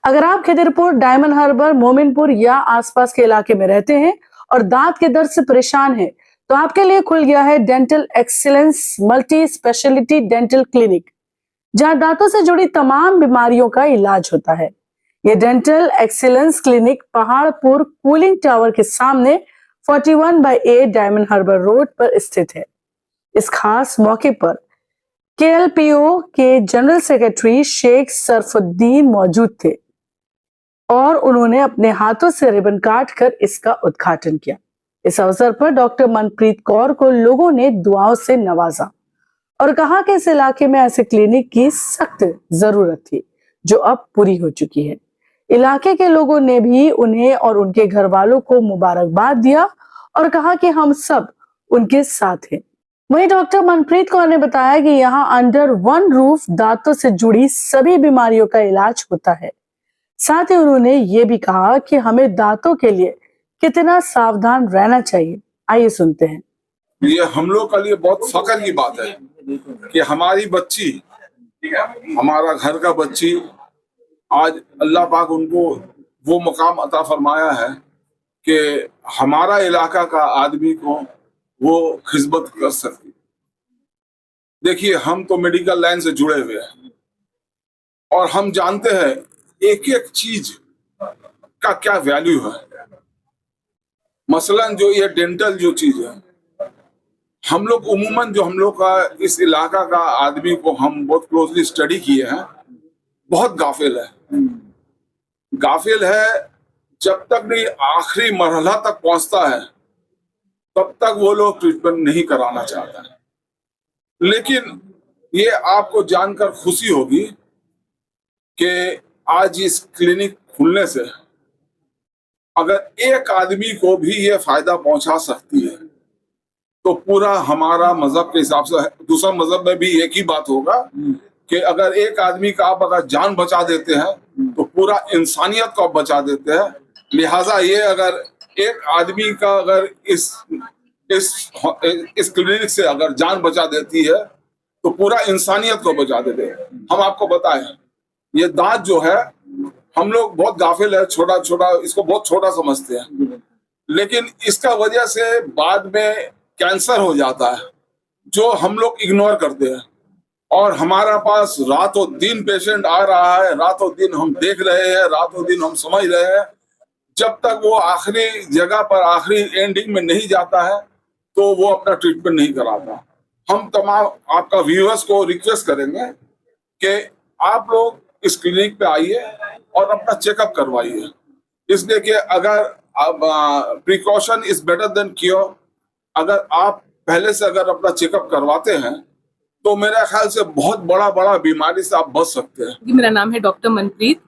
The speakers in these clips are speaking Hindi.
अगर आप खिदिरपुर, डायमंड हार्बर, मोमिनपुर या आसपास के इलाके में रहते हैं और दांत के दर्द से परेशान हैं, तो आपके लिए खुल गया है dental excellence multi speciality dental clinic, जहां दांतों से जुड़ी तमाम बीमारियों का इलाज होता है। ये dental excellence clinic Paharpur cooling tower के सामने 41/8 डायमंड हार्बर रोड पर स्थित है। इस खास मौके पर केएलपीओ के जनरल सेक्रेटरी शेख सरफुद्दीन मौजूद थे और उन्होंने अपने हाथों से रिबन काट कर इसका उद्घाटन किया। इस अवसर पर डॉक्टर मनप्रीत कौर को लोगों ने दुआओं से नवाजा और कहा कि इस इलाके में ऐसे क्लिनिक की सख्त जरूरत थी, जो अब पूरी हो चुकी है। इलाके के लोगों ने भी उन्हें और उनके घर वालों को मुबारकबाद दिया और कहा कि हम सब उनके साथ हैं। वहीं डॉक्टर मनप्रीत कौर ने बताया कि यहाँ अंडर वन रूफ दांतों से जुड़ी सभी बीमारियों का इलाज होता है। साथ ही उन्होंने ये भी कहा कि हमें दांतों के लिए कितना सावधान रहना चाहिए। आइए सुनते हैं। ये हम लोग के लिए बहुत फख्र की बात है कि हमारी बच्ची, हमारा घर का बच्ची, आज अल्लाह पाक उनको वो मकाम अता फरमाया है कि हमारा इलाका का आदमी को वो खिदमत कर सकती। देखिए, हम तो मेडिकल लाइन से जुड़े हुए हैं और हम जानते हैं एक एक चीज का क्या वैल्यू है। मसलन जो ये डेंटल जो चीज है, हम लोग उमूमन जो हम लोग का इस इलाका का आदमी को हम बहुत क्लोजली स्टडी किए हैं, बहुत गाफिल है। जब तक नहीं आखिरी मरहला तक पहुंचता है तब तक वो लोग ट्रीटमेंट नहीं कराना चाहता है। लेकिन ये आपको जानकर खुशी होगी कि आज इस क्लिनिक खुलने से अगर एक आदमी को भी ये फायदा पहुंचा सकती है तो पूरा हमारा मजहब के हिसाब से, दूसरा मजहब में भी एक ही बात होगा कि अगर एक आदमी का आप अगर जान बचा देते हैं तो पूरा इंसानियत को आप बचा देते हैं। लिहाजा ये अगर एक आदमी का अगर इस क्लिनिक से अगर जान बचा देती है तो पूरा इंसानियत को बचा देते हैं। हम आपको बताएं, ये दांत जो है, हम लोग बहुत गाफिल है, छोटा छोटा इसको बहुत छोटा समझते हैं, लेकिन इसका वजह से बाद में कैंसर हो जाता है जो हम लोग इग्नोर करते हैं। और हमारा पास रातों दिन पेशेंट आ रहा है, रातों दिन हम देख रहे हैं, रातों दिन हम समझ रहे हैं। जब तक वो आखिरी जगह पर, आखिरी एंडिंग में नहीं जाता है तो वो अपना ट्रीटमेंट नहीं कराता। हम तमाम आपका व्यूअर्स को रिक्वेस्ट करेंगे कि आप लोग इस क्लिनिक पे आइए और अपना चेकअप करवाइए, इसलिए कि अगर precaution is better than cure. अगर आप पहले से अगर अपना चेकअप करवाते हैं तो मेरा ख्याल से बहुत बड़ा बीमारी से आप बच सकते हैं। मेरा नाम है डॉक्टर मनप्रीत।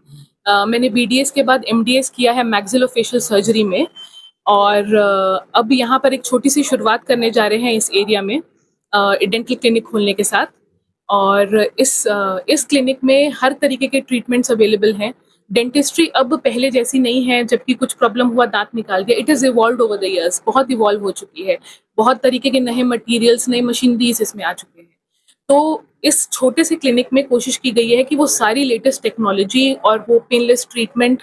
मैंने बीडीएस के बाद एमडीएस किया है मैक्सिलोफेशियल सर्जरी में, और अब यहाँ पर एक छोटी सी शुरुआत करने जा रहे हैं इस एरिया में डेंटल क्लिनिक खोलने के साथ। और इस क्लिनिक में हर तरीके के ट्रीटमेंट्स अवेलेबल हैं। डेंटिस्ट्री अब पहले जैसी नहीं है, जबकि कुछ प्रॉब्लम हुआ दांत निकाल दिया। It is evolve over the years, बहुत इवॉल्व हो चुकी है। बहुत तरीके के नए मटीरियल्स, नई मशीनरीज इसमें आ चुके हैं। तो इस छोटे से क्लिनिक में कोशिश की गई है कि वो सारी लेटेस्ट टेक्नोलॉजी और वो पेनलेस ट्रीटमेंट,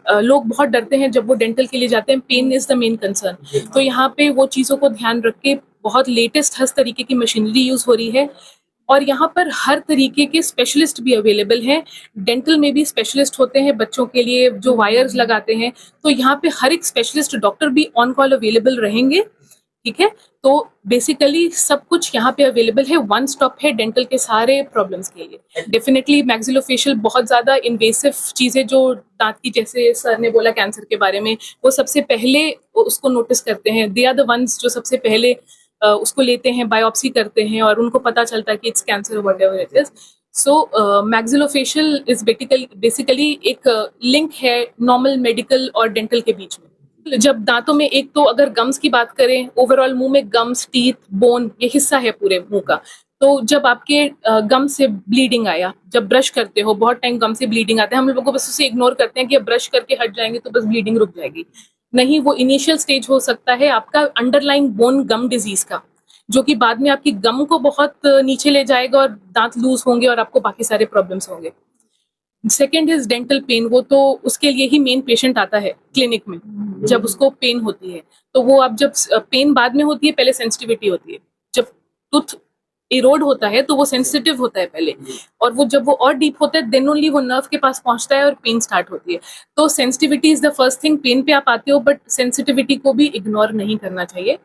लोग बहुत डरते हैं जब वो डेंटल के लिए जाते हैं, pain is the main concern. तो यहाँ पे वो चीज़ों को ध्यान रख के बहुत लेटेस्ट हर तरीके की मशीनरी यूज़ हो रही है। और यहाँ पर हर तरीके के स्पेशलिस्ट भी अवेलेबल हैं। डेंटल में भी स्पेशलिस्ट होते हैं बच्चों के लिए जो वायर्स लगाते हैं, तो यहाँ पे हर एक स्पेशलिस्ट डॉक्टर भी ऑन कॉल अवेलेबल रहेंगे। ठीक है, तो बेसिकली सब कुछ यहाँ पे अवेलेबल है, वन स्टॉप है डेंटल के सारे प्रॉब्लम्स के लिए। डेफिनेटली मैक्सिलोफेशियल बहुत ज़्यादा इन्वेसिव चीज़ें जो दांत की, जैसे सर ने बोला कैंसर के बारे में, वो सबसे पहले उसको नोटिस करते हैं। दे आर द वंस जो सबसे पहले उसको लेते हैं, बायोप्सी करते हैं और उनको पता चलता है कि it's cancer, whatever it is. So maxillofacial is basically एक लिंक है नॉर्मल मेडिकल और डेंटल के बीच में। जब दांतों में, एक तो अगर गम्स की बात करें, ओवरऑल मुंह में गम्स, टीथ, बोन, ये हिस्सा है पूरे मुंह का। तो जब आपके गम से ब्लीडिंग आया, जब ब्रश करते हो, बहुत टाइम गम से ब्लीडिंग आता है, हम लोगों को बस उसे इग्नोर करते हैं कि अब ब्रश करके हट जाएंगे तो बस ब्लीडिंग रुक जाएगी। नहीं, वो इनिशियल स्टेज हो सकता है आपका अंडरलाइंग बोन गम डिजीज का, जो कि बाद में आपकी गम को बहुत नीचे ले जाएगा और दांत लूज होंगे और आपको बाकी सारे प्रॉब्लम्स होंगे। सेकेंड इज डेंटल पेन, वो तो उसके लिए ही मेन पेशेंट आता है क्लिनिक में जब उसको पेन होती है। तो वो अब जब पेन बाद में होती है, पहले सेंसिटिविटी होती है। जब टूथ इरोड होता है तो वो सेंसिटिव होता है पहले, और वो जब वो और डीप होता है देन ओनली वो नर्व के पास पहुंचता है और पेन स्टार्ट होती है। तो sensitivity is the first thing. Pain पे आप आते हो बट सेंसिटिविटी को भी इग्नोर नहीं करना चाहिए।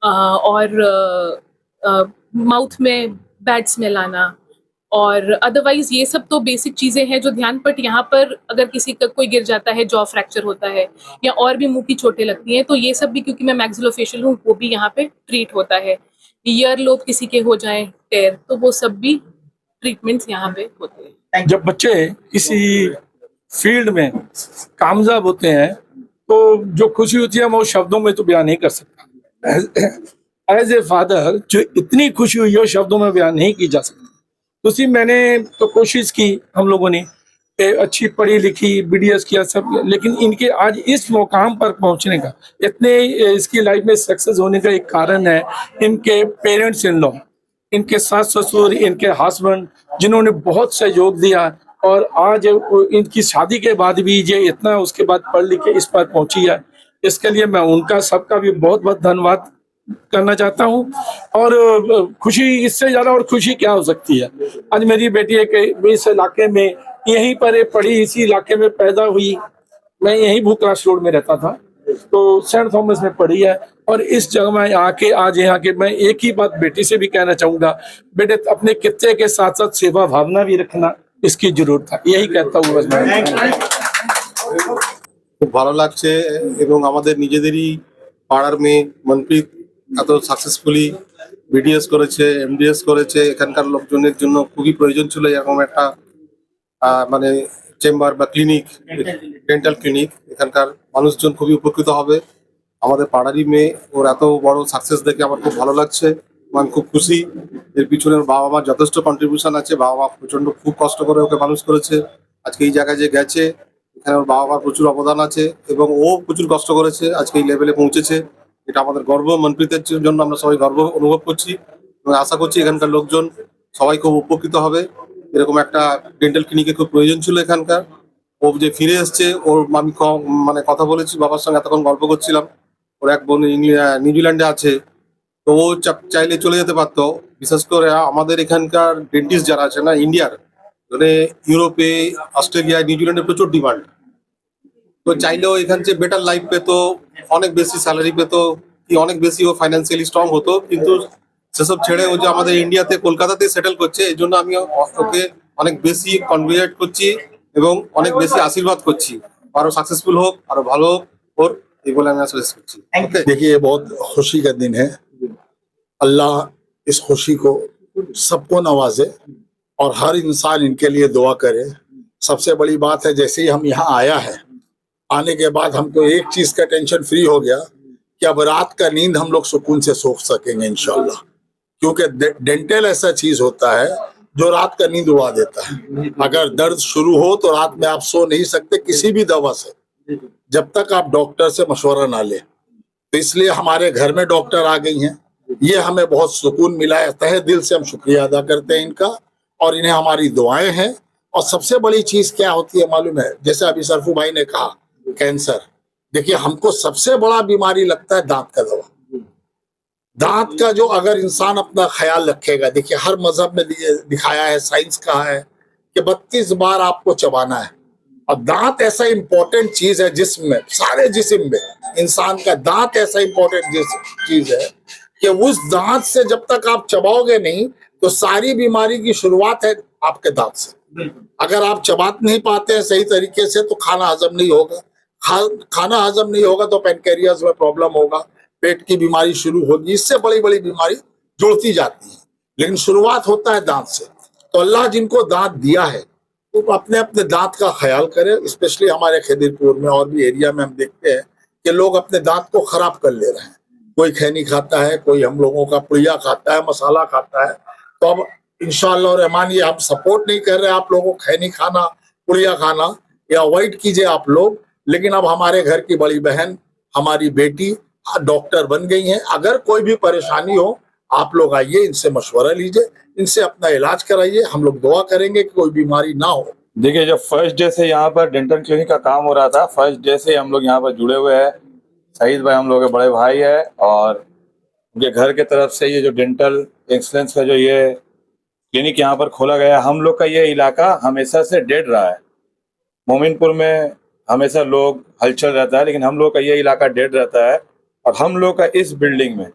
और माउथ में बैड स्मेल आना, और अदरवाइज ये सब तो बेसिक चीजें हैं जो ध्यान। बट यहाँ पर अगर किसी का कोई गिर जाता है, जॉ फ्रैक्चर होता है या और भी मुंह की चोटें लगती हैं, तो ये सब भी, क्योंकि मैं मैक्सिलोफेशियल हूँ, वो भी यहाँ पे ट्रीट होता है। ईयर लोब किसी के हो जाए टेयर, तो वो सब भी ट्रीटमेंट्स यहाँ पे होते हैं। जब बच्चे किसी फील्ड में कामयाब होते हैं तो जो खुशी होती है वो शब्दों में तो बयान नहीं कर सकता। एज ए फादर जो इतनी खुशी हुई है शब्दों में बयान नहीं की जा सकती। तो उसी मैंने तो कोशिश की, हम लोगों ने अच्छी पढ़ी लिखी BDS किया सब, लेकिन इनके आज इस मुकाम पर पहुंचने का, इतने इसकी लाइफ में सक्सेस होने का एक कारण है इनके पेरेंट्स इन लॉ, इनके सास ससुर, इनके हस्बैंड, जिन्होंने बहुत सहयोग दिया। और आज इनकी शादी के बाद भी ये इतना उसके बाद पढ़ लिख के इस पर पहुंची है, इसके लिए मैं उनका सबका भी बहुत बहुत धन्यवाद करना चाहता हूं। और खुशी, इससे ज्यादा और खुशी क्या हो सकती है। आज मेरी बेटी एक इस इलाके में यहीं पर पढ़ी, इसी इलाके में पैदा हुई। मैं यहीं भूक्रास रोड में रहता था, तो सेंट थॉमस में पढ़ी है। और इस जगह में आके आज यहाँ के, मैं एक ही बात बेटी से भी कहना चाहूंगा, बेटे अपने कित्ते के साथ साथ सेवा भावना भी रखना, इसकी जरूरत था। यही कहता हूँ बस मैं। খুব ভালো লাগছে এবং আমাদের নিজেদেরই পাড়ার মেয়ে মনপ্রীত এত সাকসেসফুলি BDS করেছে, MDS করেছে। এখানকার লোকজনের জন্য খুবই প্রয়োজন ছিল এরকম একটা মানে চেম্বার বা ক্লিনিক, ডেন্টাল ক্লিনিক। এখানকার মানুষজন খুবই উপকৃত হবে। আমাদের পাড়ারই মেয়ে, ওর এত বড় সাকসেস দেখে আমার খুব ভালো লাগছে, আমি খুব খুশি। এর পিছনে ওর বাবা মার যথেষ্ট কন্ট্রিবিউশন আছে। বাবা মা প্রচন্ড খুব কষ্ট করে ওকে মানুষ করেছে। আজকে এই জায়গায় যে গেছে, এখানে ওর বাবা মার প্রচুর অবদান আছে এবং ও প্রচুর কষ্ট করেছে, আজকে এই লেভেলে পৌঁছেছে। এটা আমাদের গর্ব, মনপ্রীতের জন্য আমরা সবাই গর্ব অনুভব করছি এবং আশা করছি এখানকার লোকজন সবাই খুব উপকৃত হবে। এরকম একটা ডেন্টাল ক্লিনিকের খুব প্রয়োজন ছিল এখানকার। ও যে ফিরে এসছে, ওর আমি মানে কথা বলেছি বাবার সঙ্গে, এতক্ষণ গল্প করছিলাম। ওর এক বোন নিউজিল্যান্ডে আছে, তো ও চাইলে চলে যেতে পারতো। বিশেষ করে আমাদের এখানকার ডেন্টিস্ট যারা আছে না ইন্ডিয়ার, মানে ইউরোপে, অস্ট্রেলিয়ায়, নিউজিল্যান্ডে প্রচুর ডিমান্ড। তো চাইলেও এখান থেকে বেটার লাইফ পেতো, অনেক বেশি স্যালারি পেতো, কি অনেক বেশি ও ফাইন্যান্সিয়ালি স্ট্রং হতো। কিন্তু সেসব ছেড়ে ও যে আমাদের ইন্ডিয়াতে, কলকাতাতে সেটেল করছে, এই জন্য আমি ওকে অনেক বেশি কনগ্রেচুলেট করছি এবং অনেক বেশি আশীর্বাদ করছি। আরো সাকসেসফুল হোক, আরো ভালো হোক ওর, এই বলে আমি আশীর্বাদ করছি। देखिए ये बहुत खुशी का दिन है। अल्लाह इस खुशी को सबको नवाजे और हर इंसान इनके लिए दुआ करे। सबसे बड़ी बात है, जैसे ही हम यहाँ आया है, आने के बाद हमको एक चीज का टेंशन फ्री हो गया कि अब रात का नींद हम लोग सुकून से सो सकेंगे इंशाल्लाह। क्योंकि डेंटल ऐसा चीज होता है जो रात का नींद उड़ा देता है। अगर दर्द शुरू हो तो रात में आप सो नहीं सकते किसी भी दवा से, जब तक आप डॉक्टर से मशवरा ना लें। तो इसलिए हमारे घर में डॉक्टर आ गई हैं, ये हमें बहुत सुकून मिला है। तहे दिल से हम शुक्रिया अदा करते हैं इनका, और इन्हें हमारी दुआएं हैं। और सबसे बड़ी चीज क्या होती है मालूम है, जैसे अभी सरफू भाई ने कहा कैंसर, देखिए हमको सबसे बड़ा बीमारी लगता है दांत का दवा। दांत का जो अगर इंसान अपना ख्याल रखेगा, देखिए हर मजहब में दिखाया है, साइंस कहा है कि 32 बार आपको चबाना है। और दांत ऐसा इंपॉर्टेंट चीज है जिस्म में, सारे जिस्म में इंसान का दांत ऐसा इंपॉर्टेंट चीज है कि उस दांत से जब तक आप चबाओगे नहीं तो सारी बीमारी की शुरुआत है आपके दांत से। अगर आप चबा नहीं पाते हैं सही तरीके से तो खाना हजम नहीं होगा, खाना हजम नहीं होगा तो पैनक्रियाज में प्रॉब्लम होगा, पेट की बीमारी शुरू होगी। इससे बड़ी बड़ी बीमारी जुड़ती जाती है, लेकिन शुरुआत होता है दांत से। तो अल्लाह जिनको दांत दिया है तो अपने अपने दांत का ख्याल करें। स्पेशली हमारे खिदिरपुर में और भी एरिया में हम देखते हैं कि लोग अपने दांत को खराब कर ले रहे हैं। कोई खैनी खाता है, कोई हम लोगों का पुड़िया खाता है, मसाला खाता है। तो अब इंशाअल्लाह रहमान ये हम सपोर्ट नहीं कर रहे आप लोगों को खैनी खाना, पुड़िया खाना, या अवॉइड कीजिए आप लोग। लेकिन अब हमारे घर की बड़ी बहन, हमारी बेटी डॉक्टर बन गई हैं। अगर कोई भी परेशानी हो आप लोग आइए, इनसे मशवरा लीजिए, इनसे अपना इलाज कराइए। हम लोग दुआ करेंगे कि कोई बीमारी ना हो। देखिए, जब फर्स्ट डे से यहाँ पर डेंटल क्लिनिक का काम हो रहा था, फर्स्ट डे से हम लोग यहाँ पर जुड़े हुए हैं। सईद भाई हम लोग के बड़े भाई है और उनके घर के तरफ से ये जो डेंटल एक्सीलेंस का जो ये क्लिनिक यहाँ पर खोला गया, हम लोग का ये इलाका हमेशा से डेड रहा है। मोमिनपुर में हमेशा लोग हलचल रहता है, लेकिन हम लोग का ये इलाका डेड रहता है। और हम लोग का इस बिल्डिंग में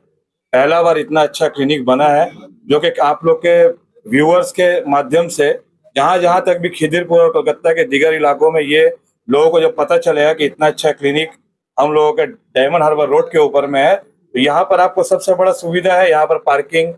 पहला बार इतना अच्छा क्लिनिक बना है, जो कि आप लोग के व्यूअर्स के माध्यम से जहाँ जहाँ तक भी खिदिरपुर और कलकत्ता के दीगर इलाकों में ये लोगों को जब पता चलेगा कि इतना अच्छा क्लिनिक हम लोगों के डायमंड हार्बर रोड के ऊपर में है, तो यहाँ पर आपको सबसे बड़ा सुविधा है यहाँ पर पार्किंग।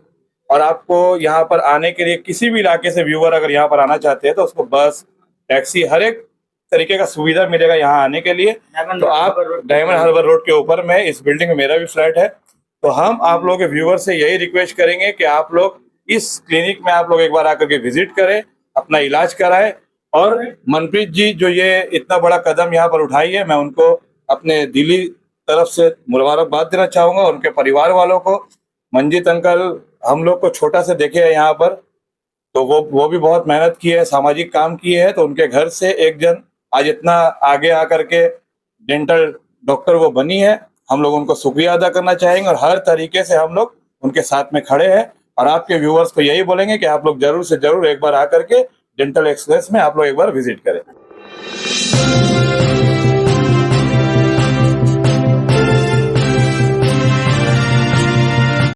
और आपको यहाँ पर आने के लिए किसी भी इलाके से व्यूअर अगर यहाँ पर आना चाहते हैं तो उसको बस, टैक्सी, हर एक तरीके का सुविधा मिलेगा यहाँ आने के लिए। तो आप डायमंड हार्बर रोड के ऊपर में इस बिल्डिंग में मेरा भी फ्लैट है, तो हम आप लोगों के व्यूअर से यही रिक्वेस्ट करेंगे कि आप लोग इस क्लिनिक में आप लोग एक बार आकर के विजिट करें, अपना इलाज कराएं। और मनप्रीत जी जो ये इतना बड़ा कदम यहाँ पर उठाई है, मैं उनको अपने दिली तरफ से मुबारकबाद देना चाहूंगा। उनके परिवार वालों को, मंजीत अंकल हम लोग को छोटा से देखे है यहाँ पर, तो वो भी बहुत मेहनत की है, सामाजिक काम किए है, तो उनके घर से एक जन आज इतना आगे आकर के डेंटल डॉक्टर वो बनी है। हम लोग उनको शुक्रिया अदा करना चाहेंगे और हर तरीके से हम लोग उनके साथ में खड़े हैं। और आपके व्यूअर्स को यही बोलेंगे कि आप लोग जरूर से जरूर एक बार आकर के डेंटल एक्सीलेंस में आप लोग एक बार विजिट करें।